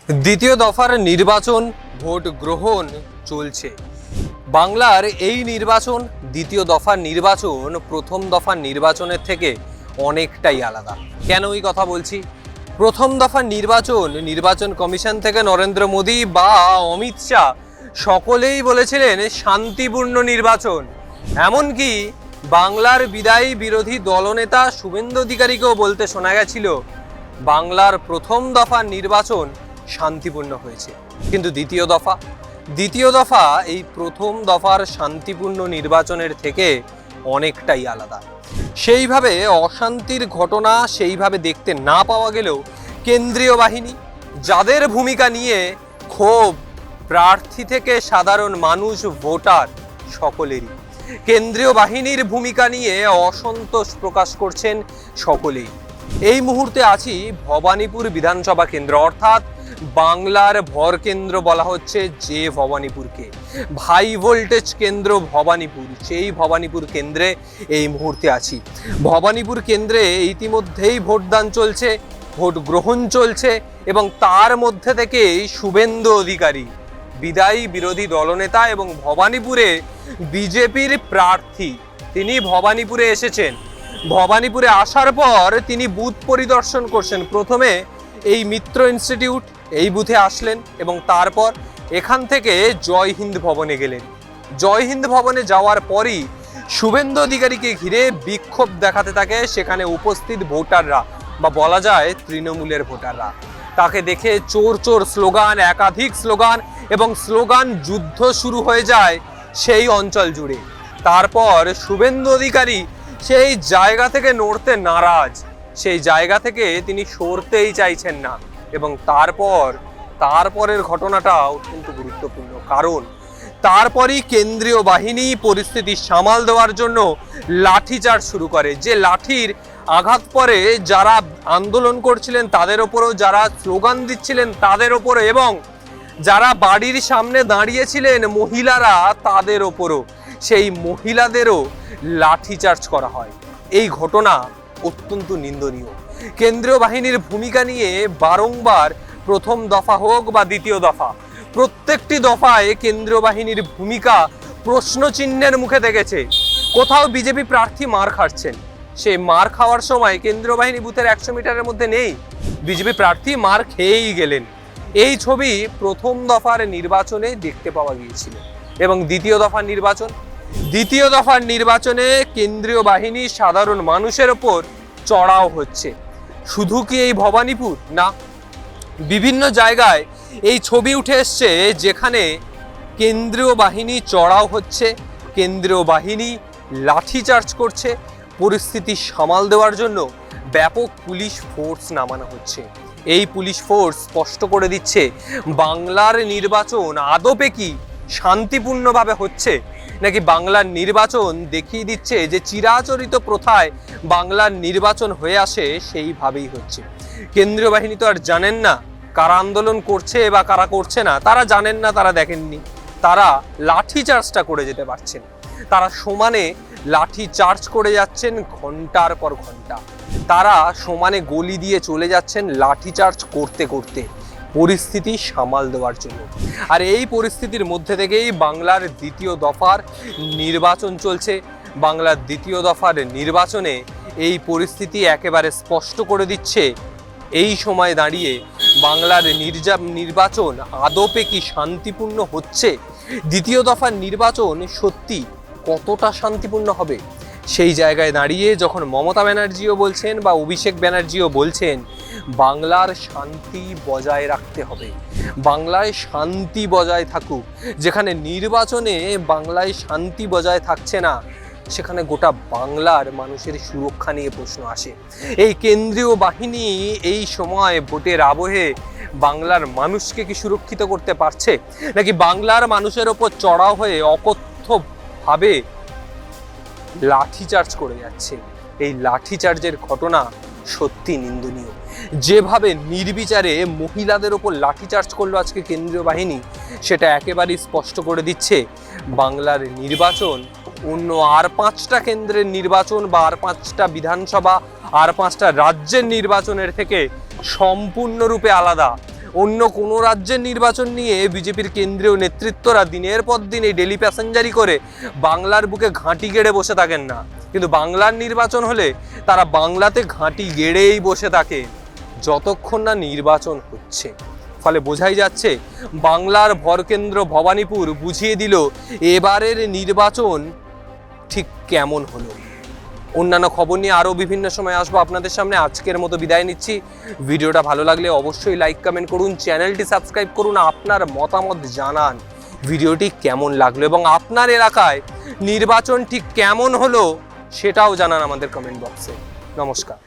দ্বিতীয় দফার নির্বাচন ভোট গ্রহণ চলছে। বাংলার এই নির্বাচন দ্বিতীয় দফার নির্বাচন প্রথম দফার নির্বাচনের থেকে অনেকটাই আলাদা। কেন এই কথা বলছি? প্রথম দফার নির্বাচন কমিশন থেকে নরেন্দ্র মোদী বা অমিত শাহ সকলেই বলেছিলেন শান্তিপূর্ণ নির্বাচন। এমনকি বাংলার বিদায়ী বিরোধী দলনেতা শুভেন্দু অধিকারীকেও বলতে শোনা গেছিল বাংলার প্রথম দফার নির্বাচন শান্তিপূর্ণ হয়েছে। কিন্তু দ্বিতীয় দফা এই প্রথম দফার শান্তিপূর্ণ নির্বাচনের থেকে অনেকটাই আলাদা। সেইভাবে অশান্তির ঘটনা সেইভাবে দেখতে না পাওয়া গেলেও কেন্দ্রীয় বাহিনী, যাদের ভূমিকা নিয়ে ক্ষোভ প্রার্থী থেকে সাধারণ মানুষ, ভোটার সকলেরই, কেন্দ্রীয় বাহিনীর ভূমিকা নিয়ে অসন্তোষ প্রকাশ করছেন সকলেই। এই মুহূর্তে আছি ভবানীপুর বিধানসভা কেন্দ্র, অর্থাৎ বাংলার ভর কেন্দ্র বলা হচ্ছে যে ভবানীপুরকে, হাই ভোল্টেজ কেন্দ্র ভবানীপুর, সেই ভবানীপুর কেন্দ্রে এই মুহূর্তে আছি। ভবানীপুর কেন্দ্রে ইতিমধ্যেই ভোটদান চলছে, ভোট গ্রহণ চলছে এবং তার মধ্যে থেকেই শুভেন্দু অধিকারী, বিদায়ী বিরোধী দলনেতা এবং ভবানীপুরে বিজেপির প্রার্থী, তিনি ভবানীপুরে এসেছেন। ভবানীপুরে আসার পর তিনি বুথ পরিদর্শন করছেন। প্রথমে এই মিত্র ইনস্টিটিউট এই বুথে আসলেন এবং তারপর এখান থেকে জয় হিন্দ ভবনে গেলেন। জয় হিন্দ ভবনে যাওয়ার পরই শুভেন্দু অধিকারীকে ঘিরে বিক্ষোভ দেখাতে থাকে সেখানে উপস্থিত ভোটাররা, বা বলা যায় তৃণমূলের ভোটাররা। তাকে দেখে চোর চোর স্লোগান, একাধিক স্লোগান এবং স্লোগান যুদ্ধ শুরু হয়ে যায় সেই অঞ্চল জুড়ে। তারপর শুভেন্দু অধিকারী সেই জায়গা থেকে নড়তে নারাজ, সেই জায়গা থেকে তিনি সরতেই চাইছেন না। এবং তারপরের ঘটনাটা অত্যন্ত গুরুত্বপূর্ণ, কারণ তারপরই কেন্দ্রীয় বাহিনী পরিস্থিতি সামাল দেওয়ার জন্য লাঠিচার্জ শুরু করে। যে লাঠির আঘাত পরে যারা আন্দোলন করছিলেন তাদের ওপরও, যারা স্লোগান দিচ্ছিলেন তাদের ওপরও, এবং যারা বাড়ির সামনে দাঁড়িয়েছিলেন মহিলারা তাদের ওপরও, সেই মহিলাদেরও লাঠিচার্জ করা হয়। এই ঘটনা অত্যন্ত নিন্দনীয়। কেন্দ্রীয় বাহিনীর ভূমিকা নিয়ে বারংবার প্রথম দফা হোক বা দ্বিতীয় দফা, প্রত্যেকটি দফায় কেন্দ্রীয় বাহিনীর ভূমিকা প্রশ্নচিহ্নের মুখে দেখেছে। কোথাও বিজেপি প্রার্থী মার খাচ্ছেন, সেই মার খাওয়ার সময় কেন্দ্রীয় বাহিনী বুথের 100 মিটারের মধ্যে নেই, বিজেপি প্রার্থী মার খেয়েই গেলেন। এই ছবি প্রথম দফার নির্বাচনে দেখতে পাওয়া গিয়েছিল। এবং দ্বিতীয় দফার নির্বাচনে কেন্দ্রীয় বাহিনী সাধারণ মানুষের ওপর চড়াও হচ্ছে। শুধু কি এই ভবানীপুর? না, বিভিন্ন জায়গায় এই ছবি উঠে এসছে যেখানে কেন্দ্রীয় বাহিনী চড়াও হচ্ছে, কেন্দ্রীয় বাহিনী লাঠিচার্জ করছে। পরিস্থিতি সামাল দেওয়ার জন্য ব্যাপক পুলিশ ফোর্স নামানো হচ্ছে। এই পুলিশ ফোর্স স্পষ্ট করে দিচ্ছে বাংলার নির্বাচন আদপে কি শান্তিপূর্ণভাবে হচ্ছে, নাকি বাংলার নির্বাচন দেখিয়ে দিচ্ছে যে চিরাচরিত প্রথায় বাংলার নির্বাচন হয়ে আসে সেইভাবেই হচ্ছে। কেন্দ্রীয় বাহিনী তো আর জানেন না কারা আন্দোলন করছে বা কারা করছে না, তারা জানেন না, তারা দেখেননি। তারা লাঠি চার্জটা করে যেতে পারছেন, তারা সমানে লাঠি চার্জ করে যাচ্ছেন ঘন্টার পর ঘন্টা, তারা সমানে গলি দিয়ে চলে যাচ্ছেন লাঠি চার্জ করতে করতে পরিস্থিতি সামাল দেওয়ার জন্য। আর এই পরিস্থিতির মধ্যে থেকেই বাংলার দ্বিতীয় দফার নির্বাচন চলছে। বাংলার দ্বিতীয় দফার নির্বাচনে এই পরিস্থিতি একেবারে স্পষ্ট করে দিচ্ছে এই সময় দাঁড়িয়ে বাংলার নির্বাচন আদপে কি শান্তিপূর্ণ হচ্ছে, দ্বিতীয় দফার নির্বাচন সত্যি কতটা শান্তিপূর্ণ হবে। সেই জায়গায় দাঁড়িয়ে যখন মমতা ব্যানার্জিও বলছেন বা অভিষেক ব্যানার্জিও বলছেন বাংলার শান্তি বজায় রাখতে হবে, বাংলায় শান্তি বজায় থাকুক, যেখানে নির্বাচনে বাংলায় শান্তি বজায় থাকছে না সেখানে গোটা বাংলার মানুষের সুরক্ষা নিয়ে প্রশ্ন আসে। এই কেন্দ্রীয় বাহিনী এই সময় ভোটের আবহে বাংলার মানুষকে কি সুরক্ষিত করতে পারছে, নাকি বাংলার মানুষের ওপর চড়াও হয়ে অকথ্যভাবে লাঠিচার্জ করে যাচ্ছে? এই লাঠিচার্জের ঘটনা সত্যি নিন্দনীয়। যেভাবে নির্বিচারে মহিলাদের ওপর লাঠিচার্জ করলো আজকে কেন্দ্রীয় বাহিনী, সেটা একেবারেই স্পষ্ট করে দিচ্ছে বাংলার নির্বাচন অন্য আর 5টা কেন্দ্রের নির্বাচন বা আর 5টা বিধানসভা, আর 5টা রাজ্যের নির্বাচনের থেকে সম্পূর্ণরূপে আলাদা। অন্য কোনো রাজ্যের নির্বাচন নিয়ে বিজেপির কেন্দ্রীয় নেতৃত্বরা দিনের পর দিন এই ডেলি প্যাসেঞ্জারি করে বাংলার বুকে ঘাঁটি গেড়ে বসে থাকেন না, কিন্তু বাংলার নির্বাচন হলে তারা বাংলাতে ঘাঁটি গেড়েই বসে থাকে যতক্ষণ না নির্বাচন হচ্ছে। ফলে বোঝাই যাচ্ছে বাংলার ভরকেন্দ্র ভবানীপুর বুঝিয়ে দিল এবারের নির্বাচন ঠিক কেমন হলো। অন্যান্য খবর নিয়ে আরও বিভিন্ন সময় আসবো আপনাদের সামনে। আজকের মতো বিদায় নিচ্ছি। ভিডিওটা ভালো লাগলে অবশ্যই লাইক কমেন্ট করুন, চ্যানেলটি সাবস্ক্রাইব করুন, আপনার মতামত জানান ভিডিওটি কেমন লাগলো এবং আপনার এলাকায় নির্বাচন ঠিক কেমন হলো সেটাও জানান আমাদের কমেন্ট বক্সে। নমস্কার।